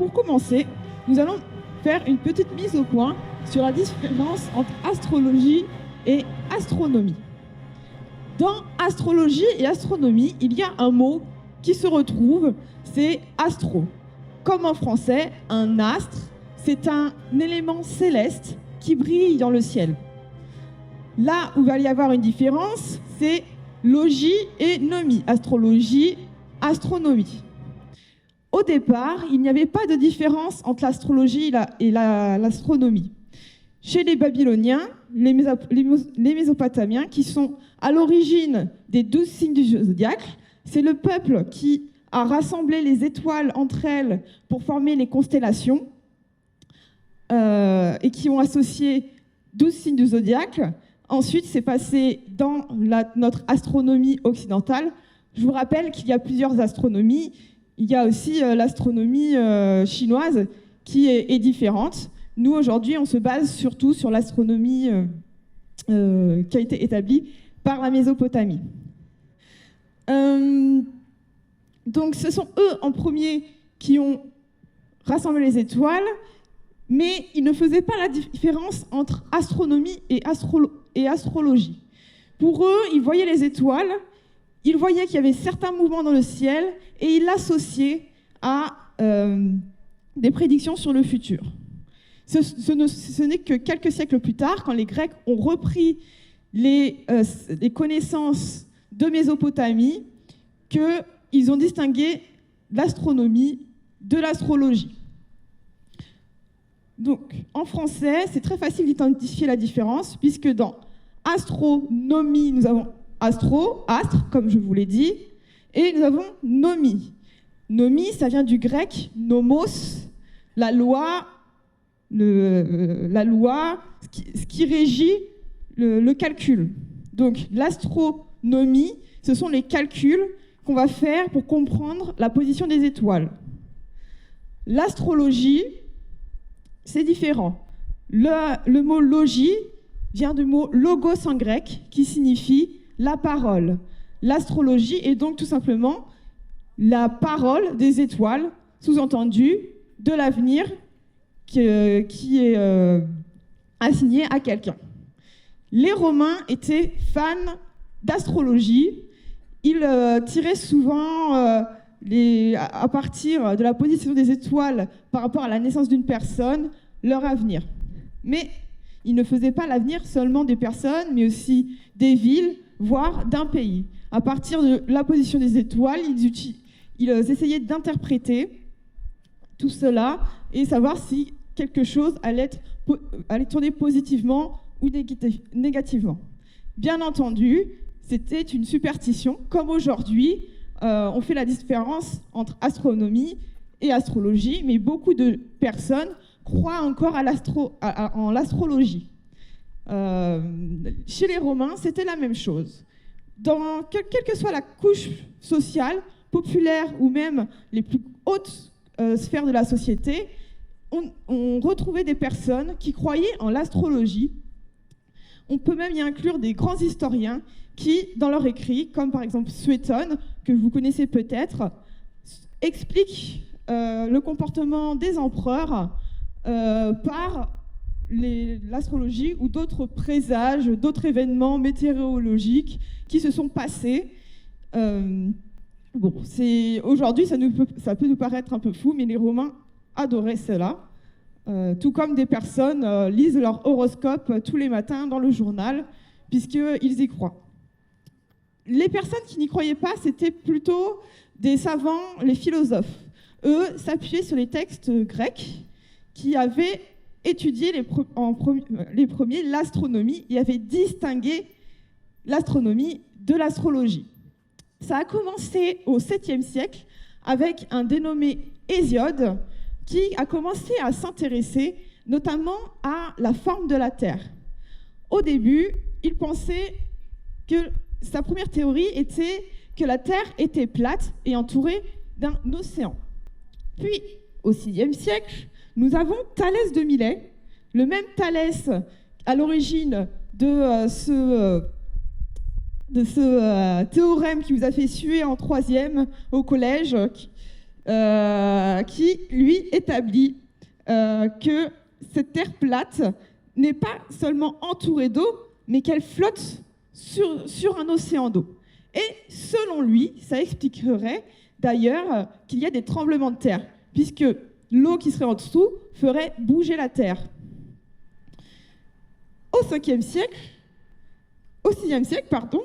pour commencer, nous allons faire une petite mise au point sur la différence entre astrologie et astronomie. Dans astrologie et astronomie, il y a un mot qui se retrouve, c'est astro. Comme en français, un astre, c'est un élément céleste qui brille dans le ciel. Là où il va y avoir une différence, c'est logie et nomie, astrologie, astronomie. Au départ, il n'y avait pas de différence entre l'astrologie et l'astronomie. Chez les Babyloniens, les Mésopotamiens, qui sont à l'origine des 12 signes du zodiaque, c'est le peuple qui a rassemblé les étoiles entre elles pour former les constellations et qui ont associé 12 signes du zodiaque. Ensuite, c'est passé dans notre astronomie occidentale. Je vous rappelle qu'il y a plusieurs astronomies. Il y a aussi l'astronomie chinoise qui est différente. Nous, aujourd'hui, on se base surtout sur l'astronomie qui a été établie par la Mésopotamie. Donc, ce sont eux, en premier, qui ont rassemblé les étoiles, mais ils ne faisaient pas la différence entre astronomie et astrologie. Pour eux, ils voyaient les étoiles, ils voyaient qu'il y avait certains mouvements dans le ciel, et ils l'associaient à des prédictions sur le futur. Ce n'est que quelques siècles plus tard, quand les Grecs ont repris les connaissances de Mésopotamie, qu'ils ont distingué l'astronomie de l'astrologie. Donc, en français, c'est très facile d'identifier la différence, puisque dans astronomie, nous avons astro, astre, comme je vous l'ai dit, et nous avons nomie. Nomie, ça vient du grec nomos, la loi, ce qui régit le calcul. Donc, l'astronomie, ce sont les calculs qu'on va faire pour comprendre la position des étoiles. L'astrologie, c'est différent. Le mot logie vient du mot logos en grec, qui signifie la parole. L'astrologie est donc tout simplement la parole des étoiles, sous-entendu de l'avenir qui est assigné à quelqu'un. Les Romains étaient fans d'astrologie. Ils tiraient souvent à partir de la position des étoiles par rapport à la naissance d'une personne, leur avenir. Mais ils ne faisaient pas l'avenir seulement des personnes, mais aussi des villes, voire d'un pays. À partir de la position des étoiles, ils essayaient d'interpréter tout cela et savoir si quelque chose allait tourner positivement ou négativement. Bien entendu, c'était une superstition. Comme aujourd'hui, on fait la différence entre astronomie et astrologie, mais beaucoup de personnes croient encore en l'astrologie. Chez les Romains, c'était la même chose. Quelle que soit la couche sociale, populaire ou même les plus hautes sphères de la société, on retrouvait des personnes qui croyaient en l'astrologie. On peut même y inclure des grands historiens qui, dans leurs écrits, comme par exemple Suétone, que vous connaissez peut-être, expliquent le comportement des empereurs par l'astrologie ou d'autres présages, d'autres événements météorologiques qui se sont passés. Aujourd'hui, ça peut nous paraître un peu fou, mais les Romains adoraient cela. Tout comme des personnes lisent leur horoscope tous les matins dans le journal, puisqu'ils y croient. Les personnes qui n'y croyaient pas, c'était plutôt des savants, les philosophes. Eux s'appuyaient sur les textes grecs qui avaient étudié les premiers l'astronomie et avaient distingué l'astronomie de l'astrologie. Ça a commencé au 7e siècle avec un dénommé Hésiode qui a commencé à s'intéresser notamment à la forme de la Terre. Au début, il pensait que sa première théorie était que la Terre était plate et entourée d'un océan. Puis, au 6e siècle, nous avons Thalès de Milet, le même Thalès à l'origine de ce théorème qui vous a fait suer en 3e au collège, qui, lui, établit que cette Terre plate n'est pas seulement entourée d'eau, mais qu'elle flotte sur un océan d'eau. Et selon lui, ça expliquerait d'ailleurs qu'il y a des tremblements de terre, puisque l'eau qui serait en dessous ferait bouger la Terre. Au 6e siècle,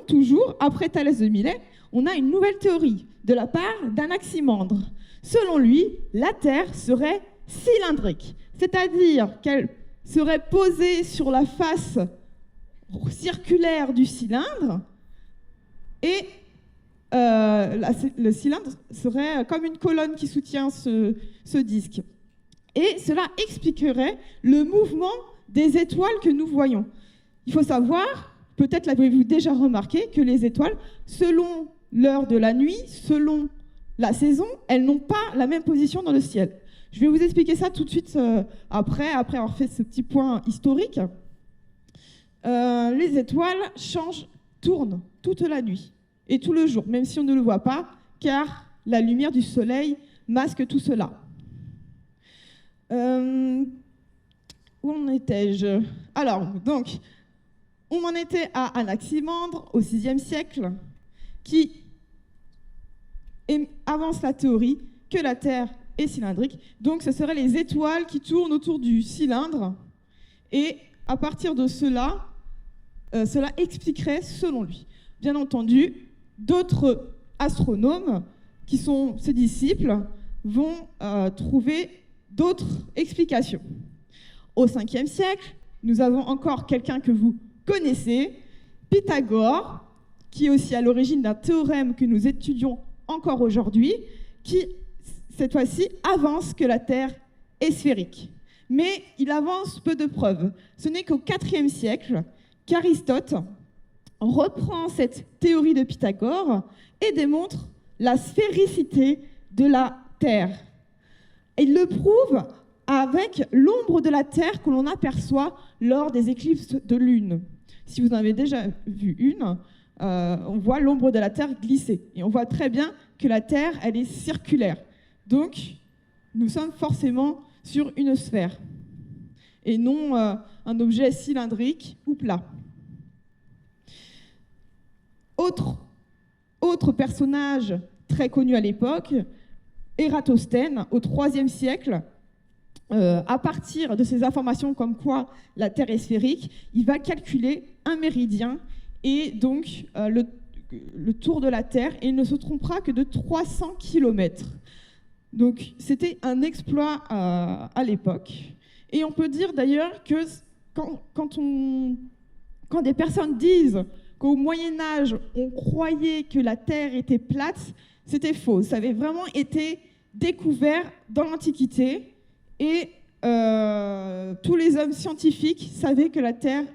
toujours, après Thalès de Milet, on a une nouvelle théorie de la part d'Anaximandre. Selon lui, la Terre serait cylindrique, c'est-à-dire qu'elle serait posée sur la face circulaire du cylindre et le cylindre serait comme une colonne qui soutient ce disque. Et cela expliquerait le mouvement des étoiles que nous voyons. Il faut savoir, peut-être l'avez-vous déjà remarqué, que les étoiles, selon l'heure de la nuit, selon la saison, elles n'ont pas la même position dans le ciel. Je vais vous expliquer ça tout de suite après avoir fait ce petit point historique. Les étoiles tournent toute la nuit et tout le jour, même si on ne le voit pas, car la lumière du soleil masque tout cela. Où en étais-je? Alors, donc, on en était à Anaximandre, au 6e siècle, qui avance la théorie que la Terre est cylindrique. Donc, ce seraient les étoiles qui tournent autour du cylindre. Et à partir de cela expliquerait, selon lui. Bien entendu, d'autres astronomes, qui sont ses disciples, vont trouver d'autres explications. Au 5e siècle, nous avons encore quelqu'un que vous connaissez, Pythagore, qui est aussi à l'origine d'un théorème que nous étudions encore aujourd'hui, qui, cette fois-ci, avance que la Terre est sphérique. Mais il avance peu de preuves. Ce n'est qu'au 4e siècle qu'Aristote reprend cette théorie de Pythagore et démontre la sphéricité de la Terre. Il le prouve avec l'ombre de la Terre que l'on aperçoit lors des éclipses de lune. Si vous en avez déjà vu une, on voit l'ombre de la Terre glisser. Et on voit très bien que la Terre, elle est circulaire. Donc, nous sommes forcément sur une sphère et non un objet cylindrique ou plat. Autre personnage très connu à l'époque, Ératosthène, au IIIe siècle, à partir de ces informations comme quoi la Terre est sphérique, il va calculer un méridien et donc le tour de la Terre, et il ne se trompera que de 300 km. Donc c'était un exploit à l'époque. Et on peut dire d'ailleurs que quand des personnes disent qu'au Moyen-Âge, on croyait que la Terre était plate, c'était faux. Ça avait vraiment été découvert dans l'Antiquité et tous les hommes scientifiques savaient que la Terre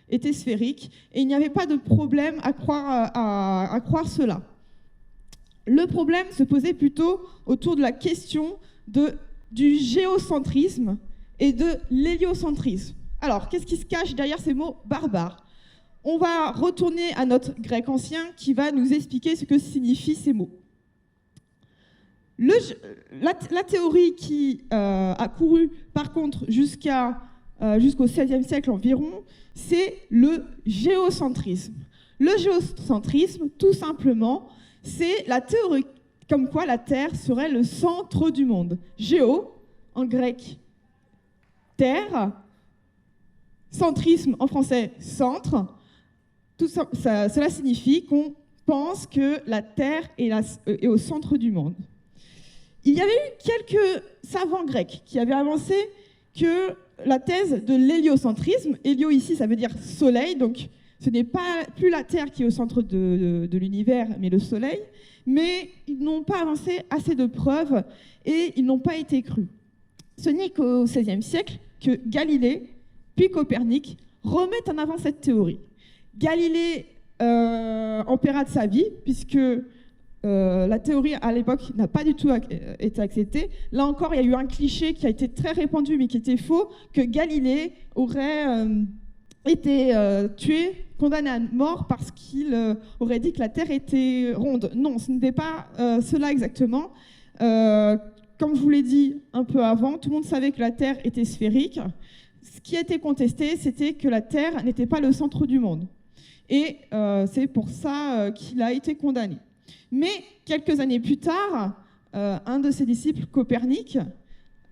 était sphérique et il n'y avait pas de problème à croire cela. Le problème se posait plutôt autour de la question du géocentrisme et de l'héliocentrisme. Alors, qu'est-ce qui se cache derrière ces mots barbares? On va retourner à notre grec ancien qui va nous expliquer ce que signifient ces mots. La théorie qui a couru, par contre, jusqu'au XVIe siècle environ, c'est le géocentrisme. Le géocentrisme, tout simplement, c'est la théorie comme quoi la Terre serait le centre du monde. Géo, en grec, terre, centrisme, en français, centre. Tout ça, cela signifie qu'on pense que la Terre est au centre du monde. Il y avait eu quelques savants grecs qui avaient avancé que la thèse de l'héliocentrisme, hélio ici ça veut dire soleil, donc ce n'est pas plus la Terre qui est au centre de l'univers, mais le soleil, mais ils n'ont pas avancé assez de preuves et ils n'ont pas été crus. Ce n'est qu'au XVIe siècle que Galilée, puis Copernic, remettent en avant cette théorie. Galilée en paiera de sa vie, puisque la théorie à l'époque n'a pas du tout été acceptée. Là encore, il y a eu un cliché qui a été très répandu, mais qui était faux, que Galilée aurait été tué, condamné à mort parce qu'il aurait dit que la Terre était ronde. Non, ce n'était pas cela exactement. Comme je vous l'ai dit un peu avant, tout le monde savait que la Terre était sphérique. Ce qui était contesté, c'était que la Terre n'était pas le centre du monde. Et c'est pour ça qu'il a été condamné. Mais quelques années plus tard, un de ses disciples, Copernic,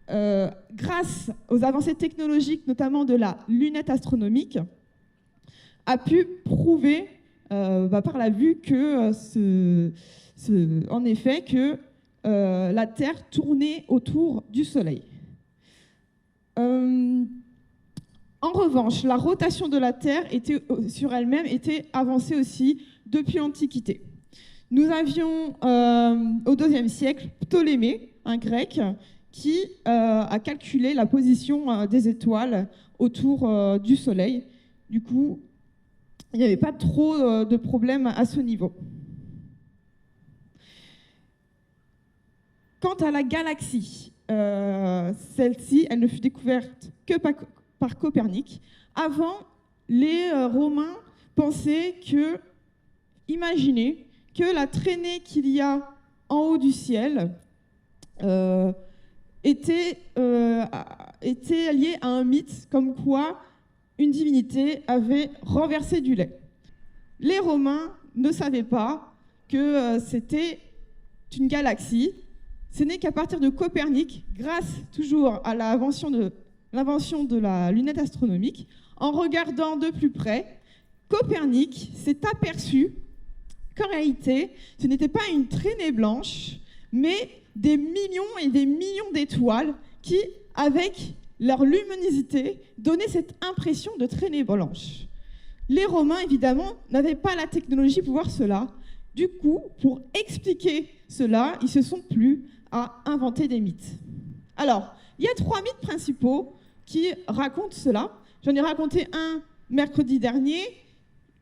grâce aux avancées technologiques, notamment de la lunette astronomique, a pu prouver par la vue que, en effet, que la Terre tournait autour du Soleil. En revanche, la rotation de la Terre sur elle-même était avancée aussi depuis l'Antiquité. Nous avions au IIe siècle Ptolémée, un grec, qui a calculé la position des étoiles autour du Soleil. Du coup, il n'y avait pas trop de problèmes à ce niveau. Quant à la galaxie, celle-ci, elle ne fut découverte que par Copernic. Avant, les Romains pensaient imaginaient que la traînée qu'il y a en haut du ciel était liée à un mythe comme quoi une divinité avait renversé du lait. Les Romains ne savaient pas que c'était une galaxie. Ce n'est qu'à partir de Copernic, grâce toujours à l'invention de la lunette astronomique, en regardant de plus près, Copernic s'est aperçu qu'en réalité, ce n'était pas une traînée blanche, mais des millions et des millions d'étoiles qui, avec leur luminosité, donnaient cette impression de traînée blanche. Les Romains, évidemment, n'avaient pas la technologie pour voir cela. Du coup, pour expliquer cela, ils se sont plu à inventer des mythes. Alors, il y a 3 mythes principaux qui racontent cela. J'en ai raconté un mercredi dernier.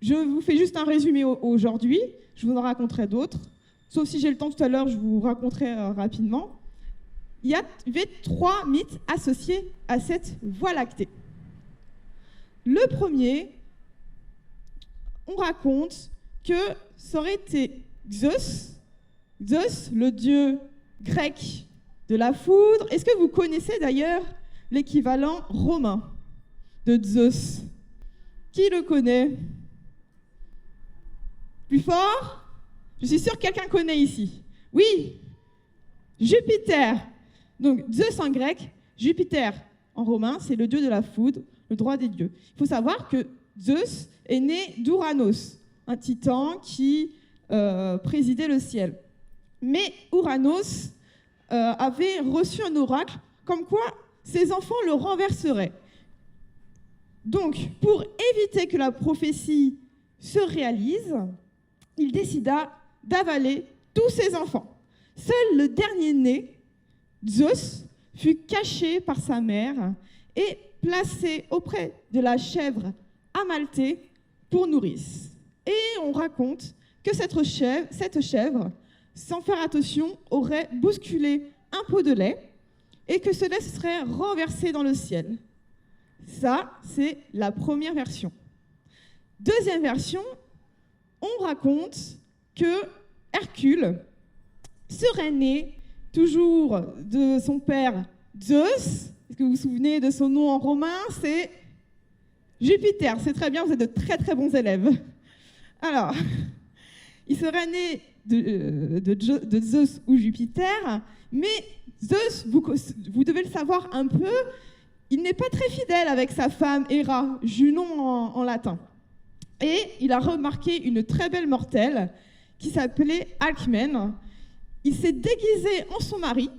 Je vous fais juste un résumé aujourd'hui. Je vous en raconterai d'autres. Sauf si j'ai le temps tout à l'heure, je vous raconterai rapidement. Il y avait 3 mythes associés à cette Voie lactée. Le premier, on raconte que ça aurait été Zeus, le dieu grec de la foudre. Est-ce que vous connaissez d'ailleurs l'équivalent romain de Zeus? Qui le connaît? Plus fort? Je suis sûre que quelqu'un connaît ici. Oui, Jupiter. Donc Zeus en grec, Jupiter en romain, c'est le dieu de la foudre, le droit des dieux. Il faut savoir que Zeus est né d'Ouranos, un titan qui présidait le ciel. Mais Ouranos avait reçu un oracle comme quoi ses enfants le renverseraient. Donc, pour éviter que la prophétie se réalise, il décida d'avaler tous ses enfants. Seul le dernier-né, Zeus, fut caché par sa mère et placé auprès de la chèvre Amalthée pour nourrice. Et on raconte que cette chèvre, sans faire attention, aurait bousculé un pot de lait et que ce lait se serait renversé dans le ciel. Ça, c'est la première version. Deuxième version, on raconte que Hercule serait né toujours de son père Zeus. Est-ce que vous vous souvenez de son nom en romain? C'est Jupiter. C'est très bien, vous êtes de très très bons élèves. Alors, il serait né de Zeus ou Jupiter, mais Zeus, vous devez le savoir un peu, il n'est pas très fidèle avec sa femme Héra, Junon en latin. Et il a remarqué une très belle mortelle qui s'appelait Alcmène. Il s'est déguisé en son mari,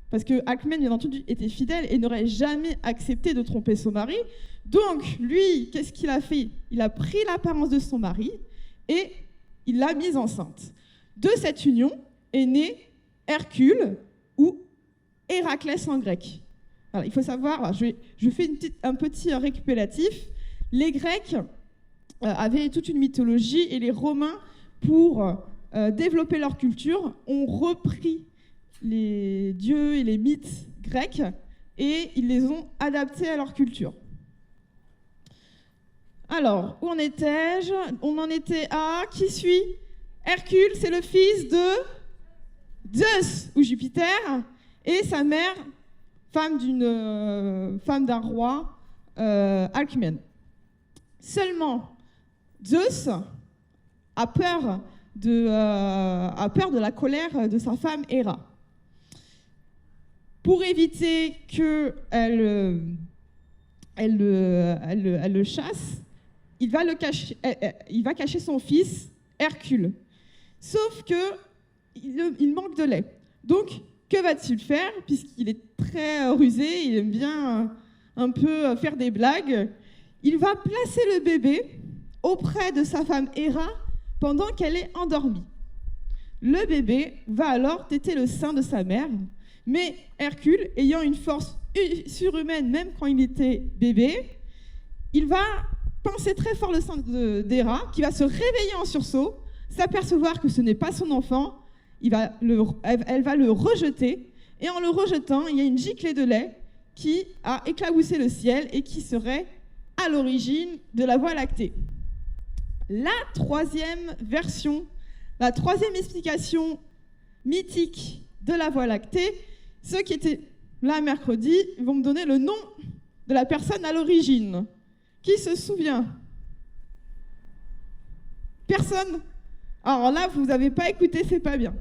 parce que Alcmène, bien entendu, était fidèle et n'aurait jamais accepté de tromper son mari. Donc, lui, qu'est-ce qu'il a fait? Il a pris l'apparence de son mari et il l'a mise enceinte. De cette union est né Hercule ou Héraclès en grec. Alors, il faut savoir, je fais un petit récapitulatif. Les Grecs avaient toute une mythologie et les Romains, pour développer leur culture, ont repris les dieux et les mythes grecs et ils les ont adaptés à leur culture. Alors, où en étais-je? On en était à... Qui suit? Hercule, c'est le fils de Zeus ou Jupiter, et sa mère, femme d'un roi, Alcmène. Seulement, Zeus a peur de la colère de sa femme Héra. Pour éviter qu'elle le chasse, il va cacher son fils Hercule. Sauf qu'il manque de lait. Donc, que va-t-il faire? Puisqu'il est très rusé, il aime bien un peu faire des blagues. Il va placer le bébé auprès de sa femme Héra pendant qu'elle est endormie. Le bébé va alors téter le sein de sa mère, mais Hercule, ayant une force surhumaine même quand il était bébé, il va pincer très fort le sein d'Héra, qui va se réveiller en sursaut, s'apercevoir que ce n'est pas son enfant, elle va le rejeter, et en le rejetant, il y a une giclée de lait qui a éclaboussé le ciel et qui serait à l'origine de la Voie lactée. La troisième version, la troisième explication mythique de la Voie lactée, ceux qui étaient là mercredi vont me donner le nom de la personne à l'origine. Qui se souvient? Personne? Alors là, vous n'avez pas écouté, c'est pas bien.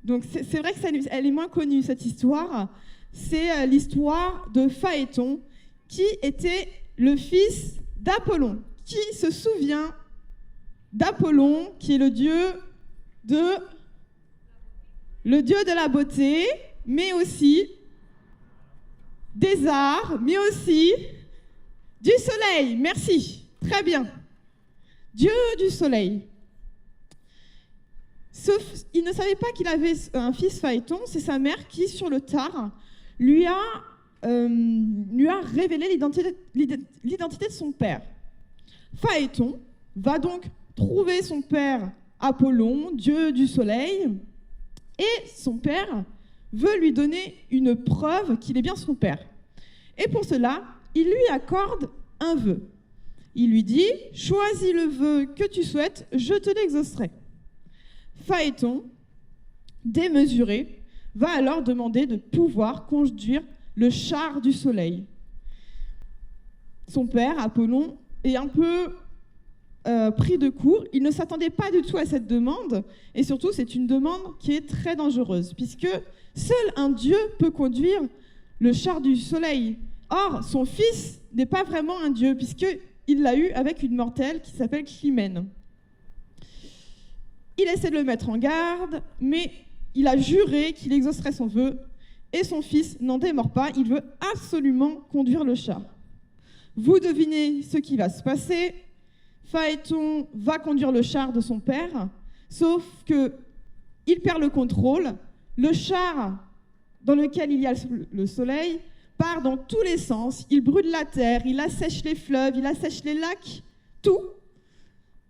Donc c'est vrai que elle est moins connue, cette histoire. C'est l'histoire de Phaéton, qui était le fils d'Apollon. Qui se souvient d'Apollon, qui est le dieu de la beauté, mais aussi des arts, mais aussi du soleil. Merci, très bien. Dieu du soleil. Sauf, il ne savait pas qu'il avait un fils Phaéton, c'est sa mère qui, sur le tard, lui a révélé l'identité de son père. Phaéton va donc trouver son père Apollon, dieu du soleil, et son père veut lui donner une preuve qu'il est bien son père. Et pour cela, il lui accorde un vœu. Il lui dit « Choisis le vœu que tu souhaites, je te l'exaucerai ». Phaéton, démesuré, va alors demander de pouvoir conduire le char du soleil. Son père, Apollon, est un peu pris de court. Il ne s'attendait pas du tout à cette demande, et surtout, c'est une demande qui est très dangereuse, puisque seul un dieu peut conduire le char du soleil. Or, son fils n'est pas vraiment un dieu, puisqu'il l'a eu avec une mortelle qui s'appelle Clymène. Il essaie de le mettre en garde, mais il a juré qu'il exaucerait son vœu, et son fils n'en démord pas, il veut absolument conduire le char. Vous devinez ce qui va se passer. Phaéton va conduire le char de son père, sauf qu'il perd le contrôle. Le char dans lequel il y a le soleil part dans tous les sens. Il brûle la terre, il assèche les fleuves, il assèche les lacs, tout.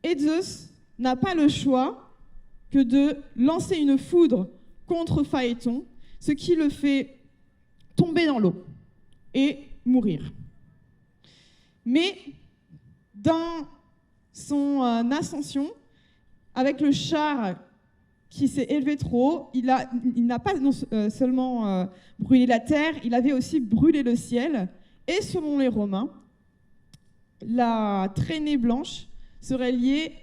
Et Zeus n'a pas le choix que de lancer une foudre contre Phaéton, ce qui le fait tomber dans l'eau et mourir. Mais dans son ascension, avec le char qui s'est élevé trop haut, il n'a pas seulement brûlé la terre, il avait aussi brûlé le ciel. Et selon les Romains, la traînée blanche serait liée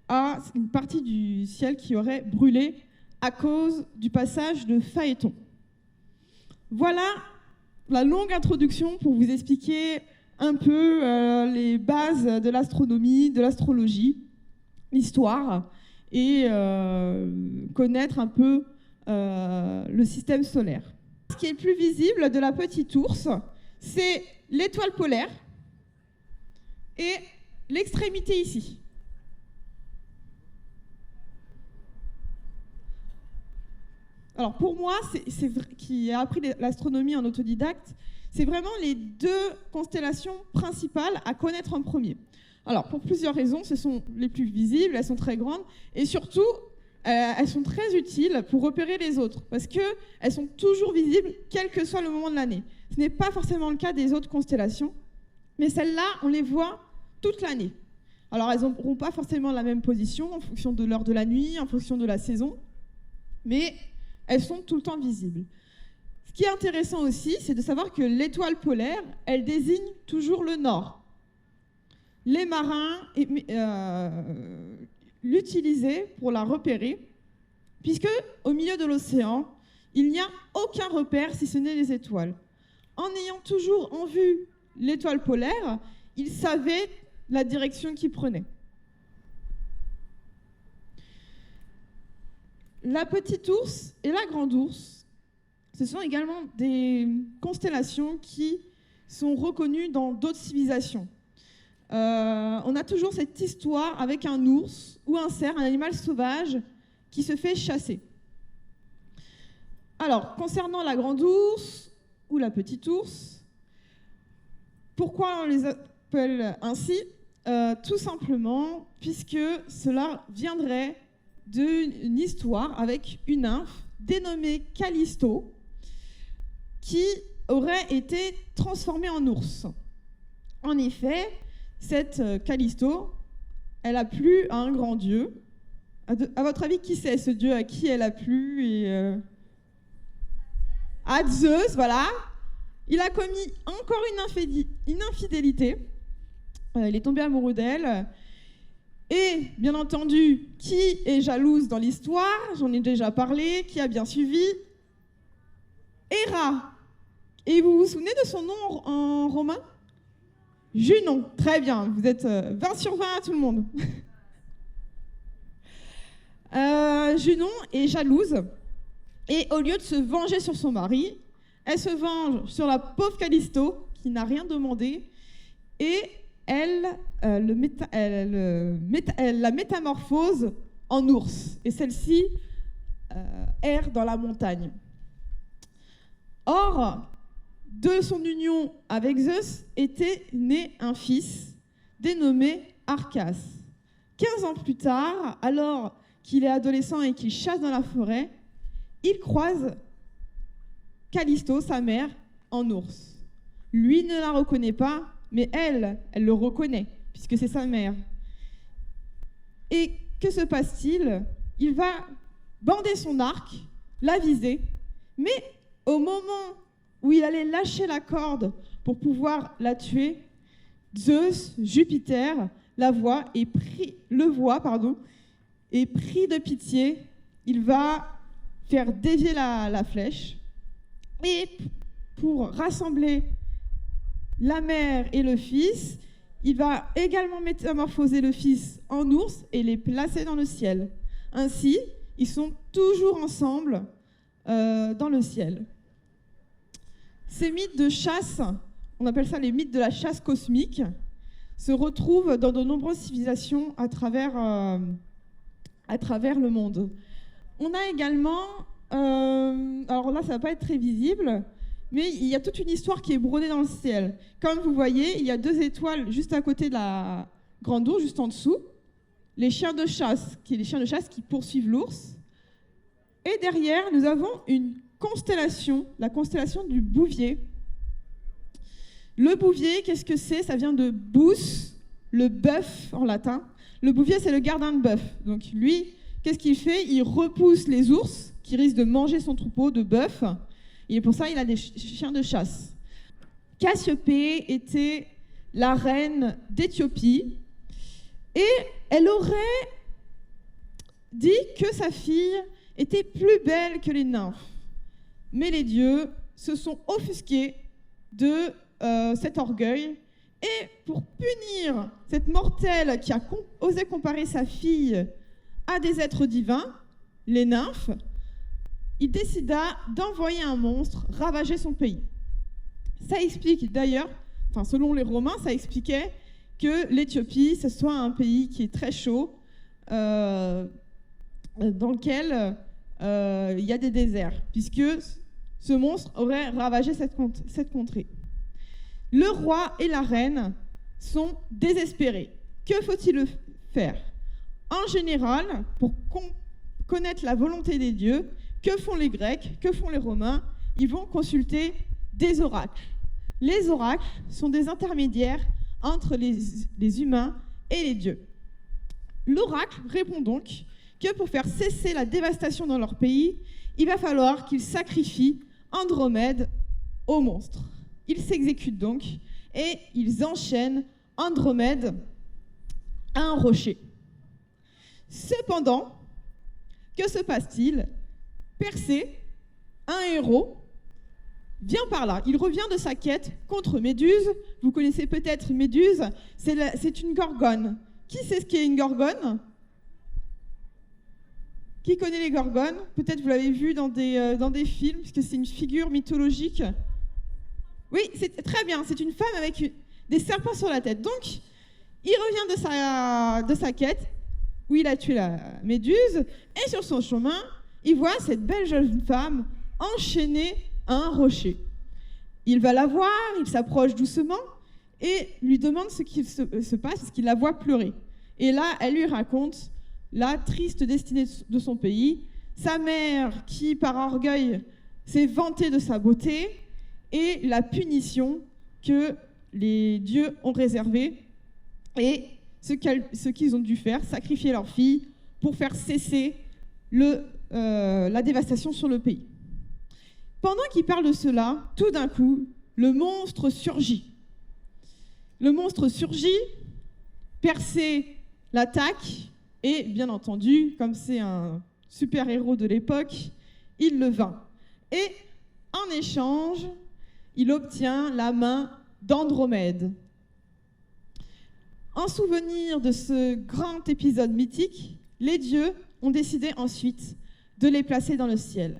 à une partie du ciel qui aurait brûlé à cause du passage de Phaéton. Voilà la longue introduction pour vous expliquer un peu les bases de l'astronomie, de l'astrologie, l'histoire, et connaître un peu le système solaire. Ce qui est le plus visible de la petite ours, c'est l'étoile polaire et l'extrémité ici. Alors pour moi, qui a appris l'astronomie en autodidacte, c'est vraiment les deux constellations principales à connaître en premier. Alors pour plusieurs raisons, ce sont les plus visibles, elles sont très grandes, et surtout, elles sont très utiles pour repérer les autres, parce qu'elles sont toujours visibles, quel que soit le moment de l'année. Ce n'est pas forcément le cas des autres constellations, mais celles-là, on les voit toute l'année. Alors, elles n'auront pas forcément la même position en fonction de l'heure de la nuit, en fonction de la saison, mais elles sont tout le temps visibles. Ce qui est intéressant aussi, c'est de savoir que l'étoile polaire, elle désigne toujours le nord. Les marins l'utilisaient pour la repérer, puisque au milieu de l'océan, il n'y a aucun repère si ce n'est les étoiles. En ayant toujours en vue l'étoile polaire, ils savaient la direction qu'ils prenaient. La petite ours et la grande ours, ce sont également des constellations qui sont reconnues dans d'autres civilisations. On a toujours cette histoire avec un ours ou un cerf, un animal sauvage, qui se fait chasser. Alors, concernant la grande ours ou la petite ours, pourquoi on les appelle ainsi ? Tout simplement puisque cela viendrait d'une histoire avec une nymphe dénommée Callisto qui aurait été transformée en ours. En effet, cette Callisto, elle a plu à un grand dieu. À votre avis, qui c'est ce dieu à qui elle a plu à Zeus, voilà. Il a commis encore une infidélité. Il est tombé amoureux d'elle. Et, bien entendu, qui est jalouse dans l'histoire ? J'en ai déjà parlé. Qui a bien suivi ? Héra. Et vous vous souvenez de son nom en romain ? Junon. Très bien. Vous êtes 20 sur 20 à tout le monde. Junon est jalouse. Et au lieu de se venger sur son mari, elle se venge sur la pauvre Callisto, qui n'a rien demandé, et elle la métamorphose en ours. Et celle-ci erre dans la montagne. Or, de son union avec Zeus était né un fils dénommé Arcas. 15 ans plus tard, alors qu'il est adolescent et qu'il chasse dans la forêt, il croise Callisto, sa mère, en ours. Lui ne la reconnaît pas, mais elle le reconnaît, puisque c'est sa mère. Et que se passe-t-il ? Il va bander son arc, la viser, mais au moment où il allait lâcher la corde pour pouvoir la tuer, Zeus, Jupiter, le voit, et pris de pitié, il va faire dévier la flèche. Et pour rassembler la mère et le fils, il va également métamorphoser le fils en ours et les placer dans le ciel. Ainsi, ils sont toujours ensemble dans le ciel. Ces mythes de chasse, on appelle ça les mythes de la chasse cosmique, se retrouvent dans de nombreuses civilisations à travers le monde. On a également, alors là ça ne va pas être très visible, mais il y a toute une histoire qui est brodée dans le ciel. Comme vous voyez, il y a 2 étoiles juste à côté de la grande ours, juste en dessous. Les chiens de chasse qui poursuivent l'ours. Et derrière, nous avons une constellation, la constellation du Bouvier. Le Bouvier, qu'est-ce que c'est ? Ça vient de bus, le bœuf en latin. Le Bouvier, c'est le gardien de bœuf. Donc lui, qu'est-ce qu'il fait ? Il repousse les ours qui risquent de manger son troupeau de bœuf. Et pour ça, il a des chiens de chasse. Cassiopée était la reine d'Éthiopie et elle aurait dit que sa fille était plus belle que les nymphes. Mais les dieux se sont offusqués de cet orgueil et pour punir cette mortelle qui a osé comparer sa fille à des êtres divins, les nymphes, il décida d'envoyer un monstre ravager son pays. Ça explique d'ailleurs, selon les Romains, ça expliquait que l'Éthiopie, ce soit un pays qui est très chaud, dans lequel il y a des déserts, puisque ce monstre aurait ravagé cette contrée. Le roi et la reine sont désespérés. Que faut-il faire ? En général, pour connaître la volonté des dieux, que font les Grecs, que font les Romains ? Ils vont consulter des oracles. Les oracles sont des intermédiaires entre les humains et les dieux. L'oracle répond donc que pour faire cesser la dévastation dans leur pays, il va falloir qu'ils sacrifient Andromède au monstre. Ils s'exécutent donc et ils enchaînent Andromède à un rocher. Cependant, que se passe-t-il? Persée, un héros, vient par là. Il revient de sa quête contre Méduse. Vous connaissez peut-être Méduse, c'est une gorgone. Qui sait ce qu'est une gorgone? Qui connaît les gorgones? Peut-être vous l'avez vu dans des films, puisque c'est une figure mythologique. Oui, c'est très bien, c'est une femme avec des serpents sur la tête. Donc, il revient de sa quête, où il a tué la Méduse, et sur son chemin, il voit cette belle jeune femme enchaînée à un rocher. Il va la voir, il s'approche doucement, et lui demande ce qui se passe, parce qu'il la voit pleurer. Et là, elle lui raconte la triste destinée de son pays, sa mère qui, par orgueil, s'est vantée de sa beauté, et la punition que les dieux ont réservée, et ce qu'ils ont dû faire, sacrifier leur fille pour faire cesser la dévastation sur le pays. Pendant qu'il parle de cela, tout d'un coup, le monstre surgit. Le monstre surgit, Persée l'attaque, et bien entendu, comme c'est un super-héros de l'époque, il le vainc. Et en échange, il obtient la main d'Andromède. En souvenir de ce grand épisode mythique, les dieux ont décidé ensuite de les placer dans le ciel.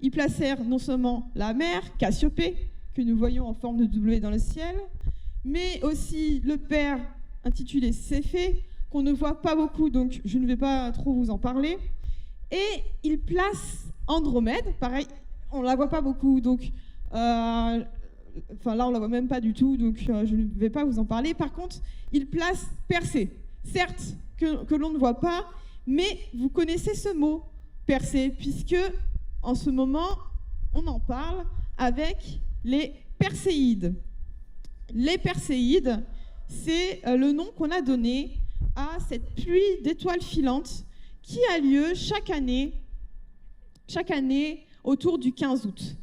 Ils placèrent non seulement la mère, Cassiopée, que nous voyons en forme de W dans le ciel, mais aussi le père intitulé Céphée, qu'on ne voit pas beaucoup, donc je ne vais pas trop vous en parler. Et ils placent Andromède, pareil, on ne la voit pas beaucoup, donc là on ne la voit même pas du tout, donc je ne vais pas vous en parler. Par contre, ils placent Persée, certes que l'on ne voit pas, mais vous connaissez ce mot, Persée, puisque en ce moment, on en parle avec les Perséides. Les Perséides, c'est le nom qu'on a donné à cette pluie d'étoiles filantes qui a lieu chaque année autour du 15 août.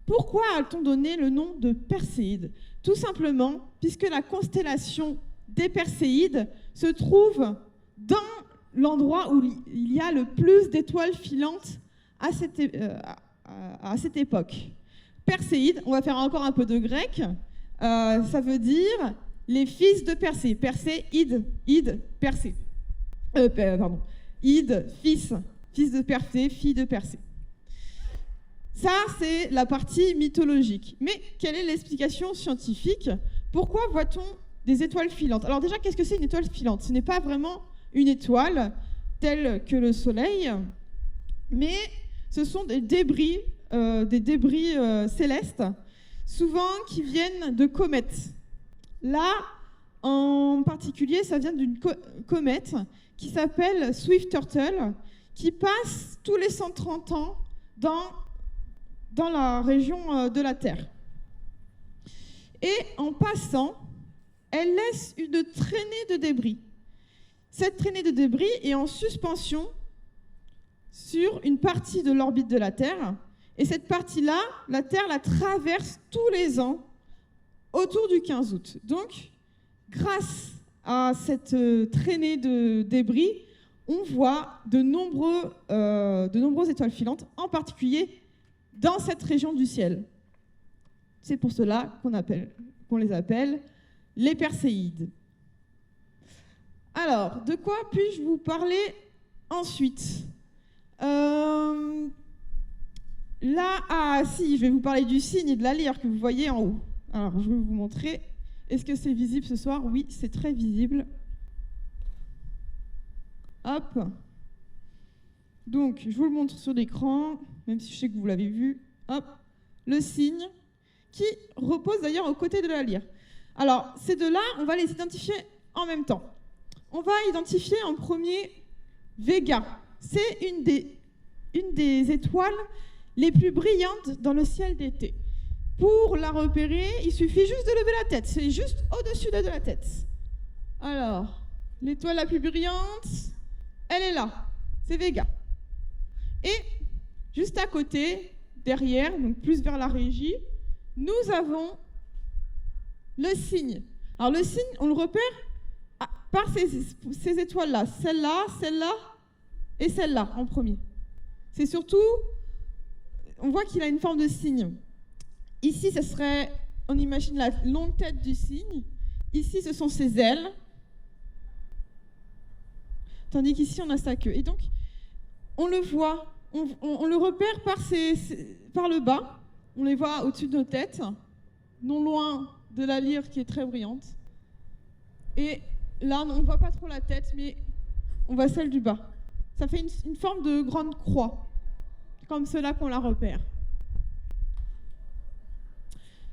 Pourquoi a-t-on donné le nom de Perséides? Tout simplement puisque la constellation des Perséides se trouve dans l'endroit où il y a le plus d'étoiles filantes à cette époque. Perséides, on va faire encore un peu de grec, ça veut dire les fils de Persée. Persée, Ide, Persée. Ide, fils de Persée, fille de Persée. Ça, c'est la partie mythologique. Mais quelle est l'explication scientifique? Pourquoi voit-on des étoiles filantes? Alors déjà, qu'est-ce que c'est une étoile filante? Ce n'est pas vraiment une étoile telle que le Soleil, mais ce sont des débris célestes, souvent qui viennent de comètes. Là, en particulier, ça vient d'une comète qui s'appelle Swift-Turtle, qui passe tous les 130 ans dans la région de la Terre. Et en passant, elle laisse une traînée de débris. Cette traînée de débris est en suspension sur une partie de l'orbite de la Terre. Et cette partie-là, la Terre la traverse tous les ans autour du 15 août. Donc, grâce à cette traînée de débris, on voit de nombreuses étoiles filantes, en particulier dans cette région du ciel. C'est pour cela qu'on les appelle les Perséides. Alors, de quoi puis-je vous parler ensuite? Je vais vous parler du cygne et de la lyre que vous voyez en haut. Alors, je vais vous montrer. Est-ce que c'est visible ce soir? Oui, c'est très visible. Hop. Donc, je vous le montre sur l'écran, même si je sais que vous l'avez vu. Hop. Le cygne, qui repose d'ailleurs aux côtés de la lyre. Alors, ces deux-là, on va les identifier en même temps. On va identifier en premier Vega. C'est une des étoiles les plus brillantes dans le ciel d'été. Pour la repérer, il suffit juste de lever la tête. C'est juste au-dessus de la tête. Alors, L'étoile la plus brillante, elle est là, c'est Vega. Et juste à côté, derrière, donc plus vers la régie, nous avons le cygne. Alors le cygne, on le repère par ces étoiles-là, celle-là et celle-là en premier. C'est surtout, on voit qu'il a une forme de cygne. Ici, ce serait, on imagine la longue tête du cygne. Ici, ce sont ses ailes. Tandis qu'ici, on a sa queue. Et donc, on le voit, on le repère par le bas. On les voit au-dessus de nos têtes, non loin de la lyre qui est très brillante. Et là, on ne voit pas trop la tête, mais on voit celle du bas. Ça fait une forme de grande croix, comme cela qu'on la repère.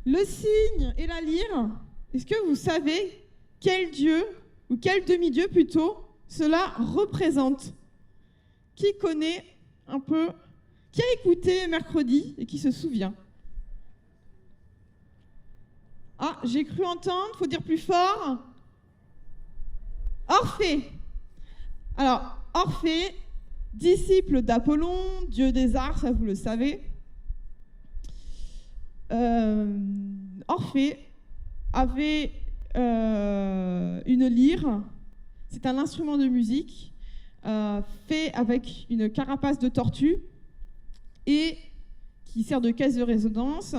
Le cygne et la lyre, est-ce que vous savez quel dieu, ou quel demi-dieu plutôt, cela représente? Qui connaît un peu, qui a écouté mercredi et qui se souvient? Ah, j'ai cru entendre, faut dire plus fort. Orphée. Alors, Orphée, disciple d'Apollon, dieu des arts, ça vous le savez. Orphée avait une lyre, c'est un instrument de musique fait avec une carapace de tortue et qui sert de caisse de résonance,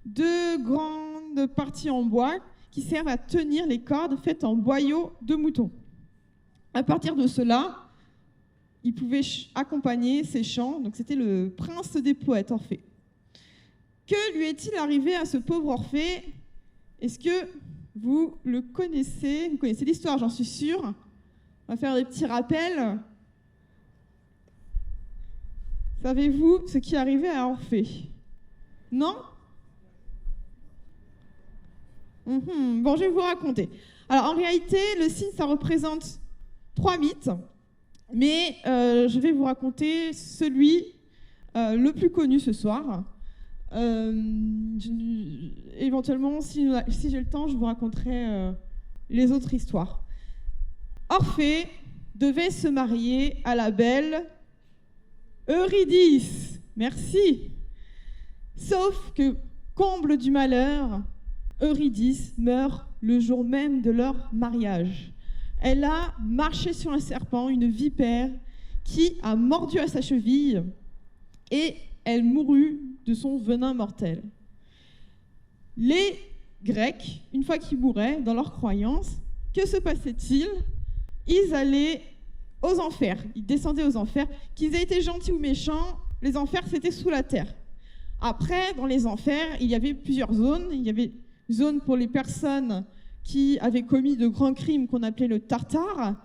deux grandes parties en bois qui servent à tenir les cordes faites en boyaux de mouton. À partir de cela, il pouvait accompagner ses chants, donc c'était le prince des poètes, Orphée. Que lui est-il arrivé à ce pauvre Orphée? Est-ce que vous le connaissez? Vous connaissez l'histoire, j'en suis sûre. On va faire des petits rappels. Savez-vous ce qui est arrivé à Orphée? Non? Bon, je vais vous raconter. Alors, en réalité, le cygne, ça représente 3 mythes, mais je vais vous raconter celui le plus connu ce soir. Éventuellement, si j'ai le temps, je vous raconterai les autres histoires. Orphée devait se marier à la belle Eurydice. Merci. Sauf que, comble du malheur, Eurydice meurt le jour même de leur mariage. Elle a marché sur un serpent, une vipère, qui a mordu à sa cheville et elle mourut de son venin mortel. Les Grecs, une fois qu'ils mouraient, dans leur croyance, que se passait-il? Ils allaient aux enfers, ils descendaient aux enfers. Qu'ils aient été gentils ou méchants, les enfers, c'était sous la terre. Après, dans les enfers, il y avait plusieurs zones. Il y avait une zone pour les personnes qui avaient commis de grands crimes qu'on appelait le Tartare.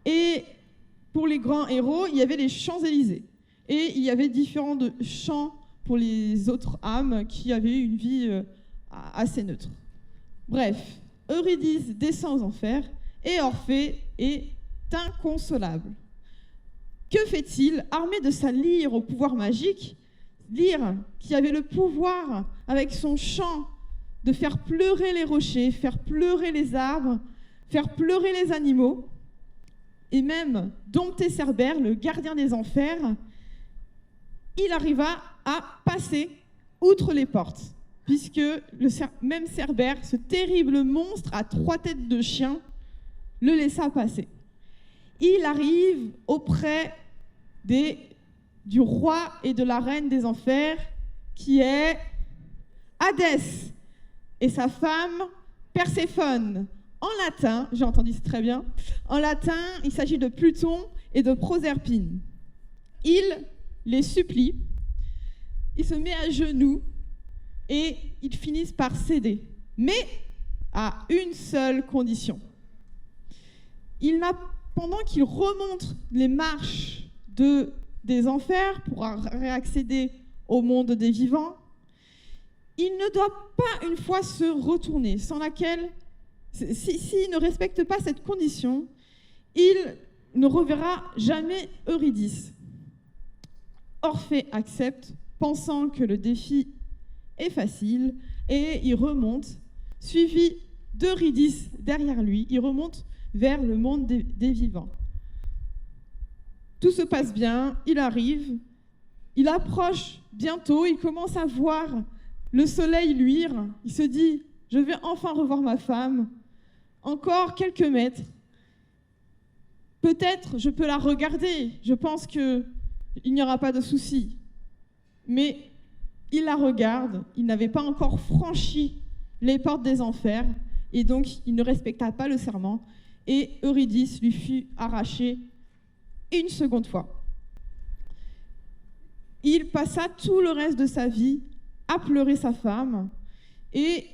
Et pour les grands héros, il y avait les Champs-Élysées. Et il y avait différents champs pour les autres âmes qui avaient une vie assez neutre. Bref, Eurydice descend aux enfers et Orphée est inconsolable. Que fait-il? Armé de sa lyre au pouvoir magique, lyre qui avait le pouvoir, avec son chant, de faire pleurer les rochers, faire pleurer les arbres, faire pleurer les animaux, et même dompter Cerbère, le gardien des enfers, il arriva à passer outre les portes, puisque même Cerbère, ce terrible monstre à 3 têtes de chien, le laissa passer. Il arrive auprès du roi et de la reine des enfers, qui est Hadès, et sa femme Perséphone. En latin, j'ai entendu ça très bien, en latin, il s'agit de Pluton et de Proserpine. Il les supplie, il se met à genoux et ils finissent par céder, mais à une seule condition. Pendant qu'il remonte les marches des enfers pour réaccéder au monde des vivants, il ne doit pas une fois se retourner, sans laquelle, s'il ne respecte pas cette condition, il ne reverra jamais Eurydice. Orphée accepte, pensant que le défi est facile, et il remonte, suivi d'Eurydice derrière lui, il remonte vers le monde des vivants. Tout se passe bien, il arrive, il approche bientôt, il commence à voir le soleil luire, il se dit « je vais enfin revoir ma femme, encore quelques mètres, peut-être je peux la regarder, je pense qu'il n'y aura pas de souci. » Mais il la regarde, il n'avait pas encore franchi les portes des enfers, et donc il ne respecta pas le serment, et Eurydice lui fut arrachée une seconde fois. Il passa tout le reste de sa vie à pleurer sa femme, et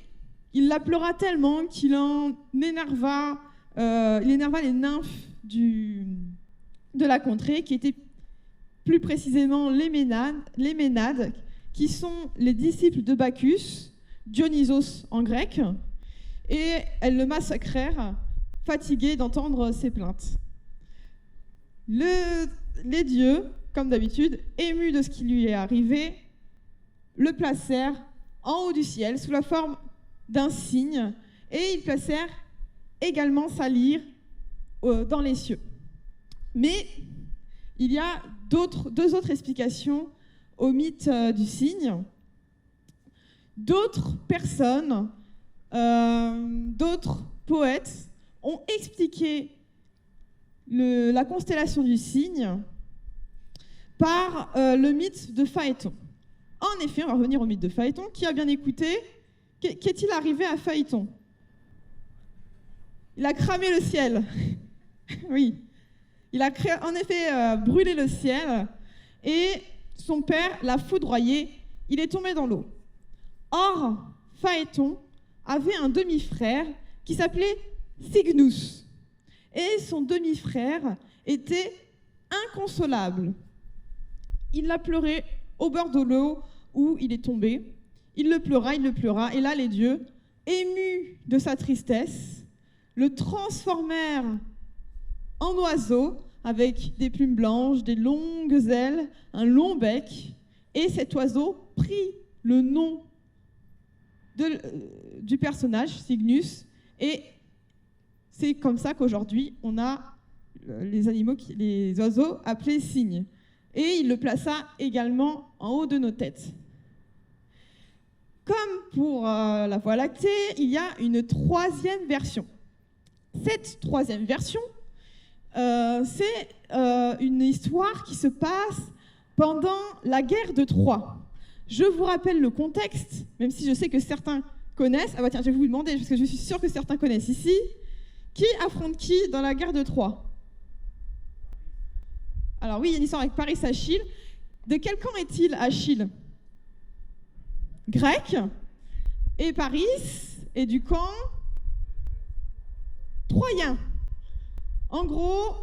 il la pleura tellement qu'il énerva les nymphes de la contrée, qui étaient plus précisément les Ménades, qui sont les disciples de Bacchus, Dionysos en grec, et elles le massacrèrent, fatiguées d'entendre ses plaintes. Les dieux, comme d'habitude, émus de ce qui lui est arrivé, le placèrent en haut du ciel sous la forme d'un cygne, et ils placèrent également sa lyre dans les cieux. Mais il y a deux autres explications au mythe du cygne. D'autres personnes, d'autres poètes ont expliqué la constellation du cygne par le mythe de Phaéton. En effet, on va revenir au mythe de Phaéton. Qui a bien écouté? Qu'est-il arrivé à Phaéton? Il a cramé le ciel. Oui. Il a en effet brûlé le ciel et son père l'a foudroyé. Il est tombé dans l'eau. Or, Phaéton avait un demi-frère qui s'appelait Cygnus. Et son demi-frère était inconsolable. Il l'a pleuré au bord de l'eau où il est tombé. Il le pleura, et là les dieux, émus de sa tristesse, le transformèrent en oiseau avec des plumes blanches, des longues ailes, un long bec, et cet oiseau prit le nom du personnage, Cygnus, et c'est comme ça qu'aujourd'hui on a les oiseaux appelés cygnes. Et il le plaça également en haut de nos têtes. Comme pour la Voie lactée, il y a une troisième version. Cette troisième version, c'est une histoire qui se passe pendant la guerre de Troie. Je vous rappelle le contexte, même si je sais que certains connaissent. Ah bah tiens, je vais vous demander, parce que je suis sûre que certains connaissent ici. Qui affronte qui dans la guerre de Troie? Alors oui, il y a une histoire avec Paris-Achille. De quel camp est-il, Achille? Grec. Et Paris est du camp troyen. En gros,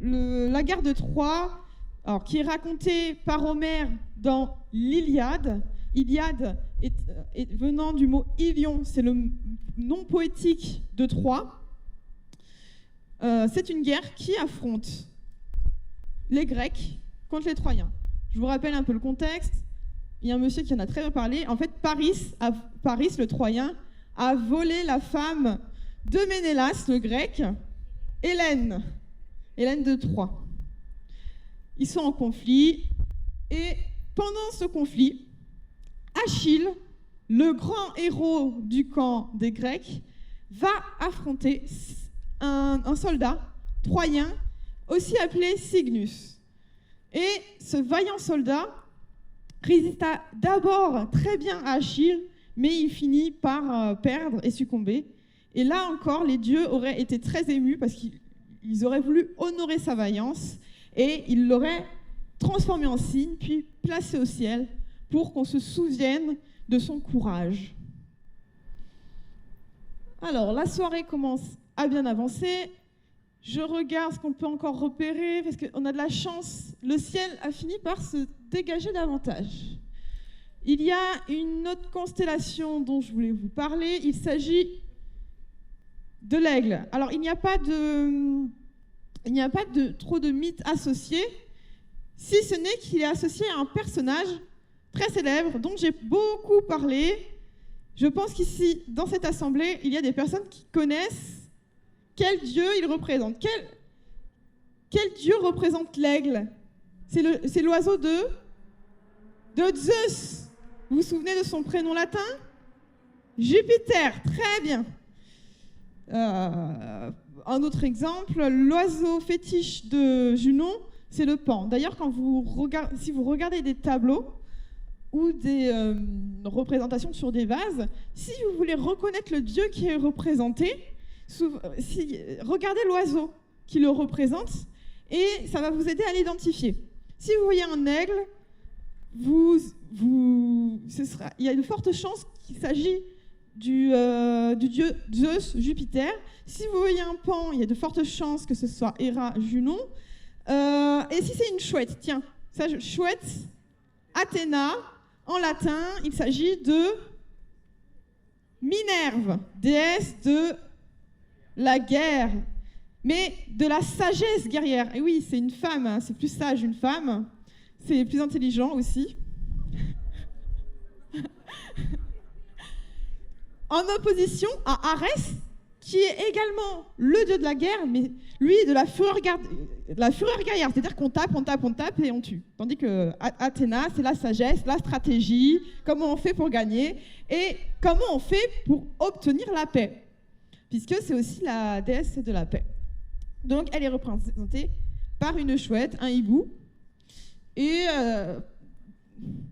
la guerre de Troie, alors, qui est racontée par Homère dans l'Iliade. Iliade est venant du mot Ilion, c'est le nom poétique de Troie. C'est une guerre qui affronte les Grecs contre les Troyens. Je vous rappelle un peu le contexte. Il y a un monsieur qui en a très bien parlé. En fait, Paris, le Troyen, a volé la femme de Ménélas, le Grec, Hélène de Troie. Ils sont en conflit, et pendant ce conflit, Achille, le grand héros du camp des Grecs, va affronter un soldat troyen, aussi appelé Cygnus. Et ce vaillant soldat résista d'abord très bien à Achille, mais il finit par perdre et succomber. Et là encore, les dieux auraient été très émus parce qu'ils auraient voulu honorer sa vaillance et ils l'auraient transformé en cygne, puis placé au ciel pour qu'on se souvienne de son courage. Alors, la soirée commence à bien avancer. Je regarde ce qu'on peut encore repérer, parce qu'on a de la chance. Le ciel a fini par se dégager davantage. Il y a une autre constellation dont je voulais vous parler. Il s'agit de l'aigle. Alors, il n'y a pas trop de mythes associés, si ce n'est qu'il est associé à un personnage très célèbre dont j'ai beaucoup parlé. Je pense qu'ici, dans cette assemblée, il y a des personnes qui connaissent quel dieu il représente. Quel dieu représente l'aigle? C'est l'oiseau de Zeus. Vous vous souvenez de son prénom latin? Jupiter, très bien. Un autre exemple, l'oiseau fétiche de Junon, c'est le paon. D'ailleurs, si vous regardez des tableaux ou des représentations sur des vases, si vous voulez reconnaître le dieu qui est représenté, regardez l'oiseau qui le représente et ça va vous aider à l'identifier. Si vous voyez un aigle, il y a de fortes chances qu'il s'agit du dieu Zeus, Jupiter. Si vous voyez un paon, il y a de fortes chances que ce soit Héra, Junon. Et si c'est une chouette, tiens, chouette, Athéna, en latin, il s'agit de Minerve, déesse de la guerre, mais de la sagesse guerrière. Et oui, c'est une femme, hein, c'est plus sage une femme, c'est plus intelligent aussi. En opposition à Arès, qui est également le dieu de la guerre, mais lui de la fureur guerrière, c'est-à-dire qu'on tape et on tue. Tandis que Athéna, c'est la sagesse, la stratégie, comment on fait pour gagner et comment on fait pour obtenir la paix, puisque c'est aussi la déesse de la paix. Donc elle est représentée par une chouette, un hibou, et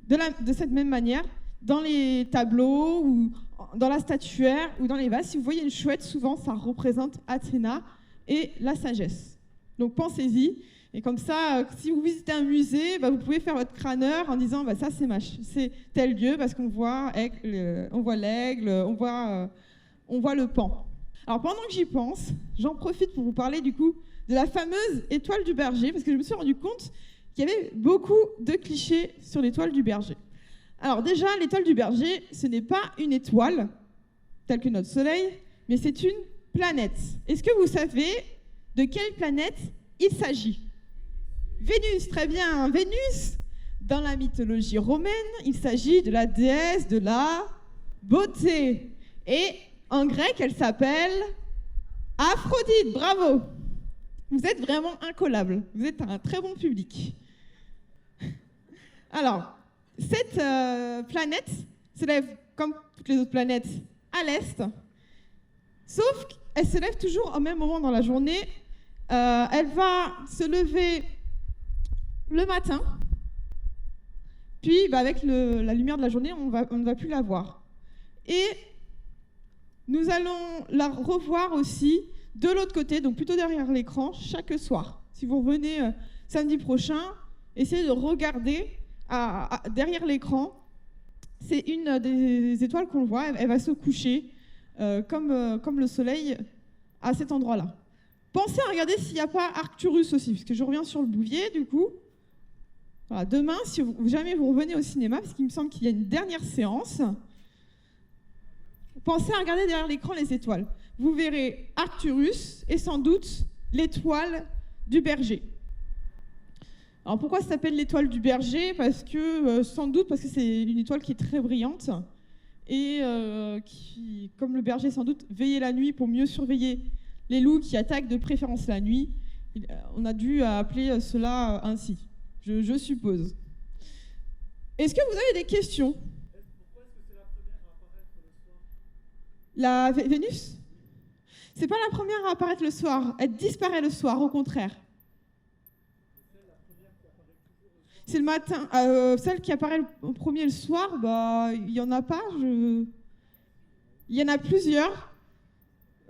de cette même manière, dans les tableaux ou dans la statuaire ou dans les vases, si vous voyez une chouette, souvent ça représente Athéna et la sagesse. Donc pensez-y, et comme ça, si vous visitez un musée, vous pouvez faire votre crâneur en disant ça c'est tel dieu parce qu'on voit l'aigle, on voit le paon. Alors pendant que j'y pense, j'en profite pour vous parler du coup de la fameuse étoile du berger, parce que je me suis rendu compte qu'il y avait beaucoup de clichés sur l'étoile du berger. Alors déjà, l'étoile du berger, ce n'est pas une étoile, telle que notre Soleil, mais c'est une planète. Est-ce que vous savez de quelle planète il s'agit? Vénus, très bien. Vénus, dans la mythologie romaine, il s'agit de la déesse de la beauté. Et en grec, elle s'appelle Aphrodite. Bravo. Vous êtes vraiment incollable. Vous êtes un très bon public. Alors, cette planète se lève, comme toutes les autres planètes, à l'est, sauf qu'elle se lève toujours au même moment dans la journée. Elle va se lever le matin, puis avec la lumière de la journée, on ne va plus la voir. Et nous allons la revoir aussi de l'autre côté, donc plutôt derrière l'écran, chaque soir. Si vous revenez samedi prochain, essayez de regarder derrière l'écran. C'est une des étoiles qu'on voit, elle va se coucher comme le soleil à cet endroit-là. Pensez à regarder s'il n'y a pas Arcturus aussi, parce que je reviens sur le Bouvier du coup. Voilà, demain, si jamais vous revenez au cinéma, parce qu'il me semble qu'il y a une dernière séance, pensez à regarder derrière l'écran les étoiles. Vous verrez Arcturus et sans doute l'étoile du berger. Alors pourquoi ça s'appelle l'étoile du berger? Sans doute parce que c'est une étoile qui est très brillante et qui, comme le berger sans doute, veillait la nuit pour mieux surveiller les loups qui attaquent de préférence la nuit. On a dû appeler cela ainsi, je suppose. Est-ce que vous avez des questions? Pourquoi est-ce que c'est la première à apparaître le soir? La Vénus? C'est pas la première à apparaître le soir, elle disparaît le soir, au contraire. C'est le matin. Celle qui apparaît en premier le soir, il n'y en a pas. Il y en a plusieurs.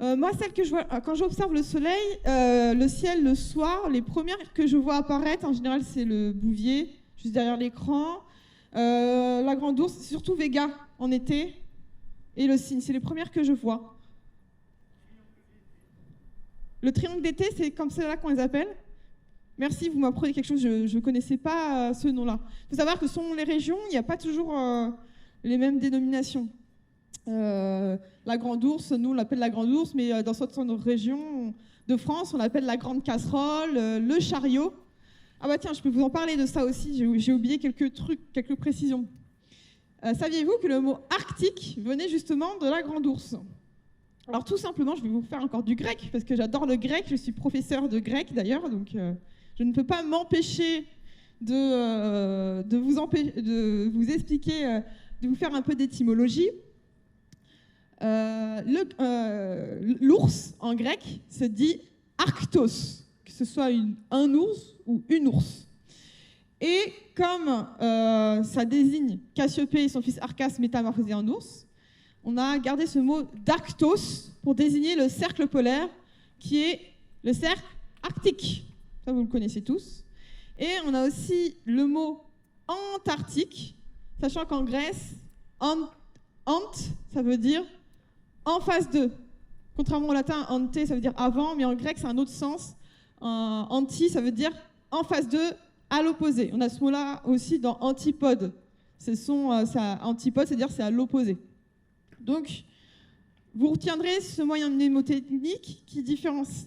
Moi, celle que je vois, quand j'observe le soleil, le ciel le soir, les premières que je vois apparaître, en général, c'est le Bouvier, juste derrière l'écran. La Grande Ourse, c'est surtout Vega en été. Et le Cygne, c'est les premières que je vois. Le triangle d'été, c'est comme cela qu'on les appelle. Merci, vous m'apprenez quelque chose, je ne connaissais pas ce nom-là. Il faut savoir que selon les régions, il n'y a pas toujours les mêmes dénominations. La Grande Ourse, nous on l'appelle la Grande Ourse, mais dans certaines régions de France, on l'appelle la Grande Casserole, le Chariot. Ah bah tiens, je peux vous en parler de ça aussi, j'ai oublié quelques trucs, quelques précisions. Saviez-vous que le mot arctique venait justement de la Grande Ourse? Alors tout simplement, je vais vous faire encore du grec, parce que j'adore le grec, je suis professeur de grec d'ailleurs, donc je ne peux pas m'empêcher de vous expliquer, de vous faire un peu d'étymologie. L'ours en grec se dit arctos, que ce soit un ours ou une ours. Et comme ça désigne Cassiopée et son fils Arcas métamorphosés en ours, on a gardé ce mot d'arctos pour désigner le cercle polaire qui est le cercle arctique. Ça, vous le connaissez tous. Et on a aussi le mot antarctique, sachant qu'en Grèce, ant, ça veut dire en face de. Contrairement au latin, ante, ça veut dire avant, mais en grec, c'est un autre sens. Anti, ça veut dire en face de, à l'opposé. On a ce mot-là aussi dans antipode. Antipode, c'est-à-dire c'est à l'opposé. Donc, vous retiendrez ce moyen mnémotechnique qui différencie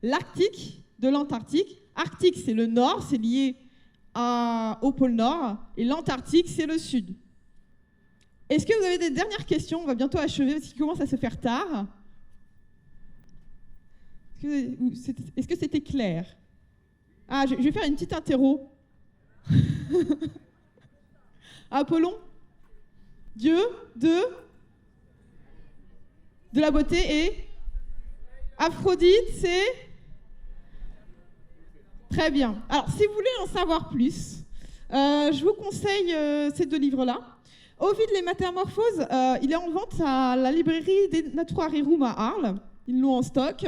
l'Arctique de l'Antarctique. Arctique, c'est le nord, c'est lié au pôle nord, et l'Antarctique, c'est le sud. Est-ce que vous avez des dernières questions? On va bientôt achever parce qu'il commence à se faire tard. Est-ce que c'était clair? Ah, je vais faire une petite interro. Apollon? Dieu de la beauté et Aphrodite, c'est très bien. Alors, si vous voulez en savoir plus, je vous conseille ces deux livres-là. Ovide, les Métamorphoses, il est en vente à la librairie des Naturarium à Arles. Ils l'ont en stock.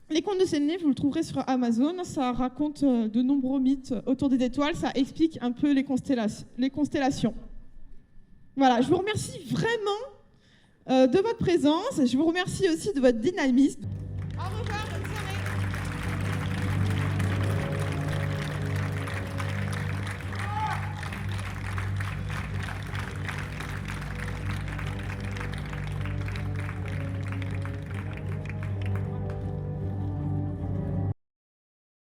Les Contes de Séléné, vous le trouverez sur Amazon. Ça raconte de nombreux mythes autour des étoiles. Ça explique un peu les constellations. Voilà, je vous remercie vraiment de votre présence. Je vous remercie aussi de votre dynamisme.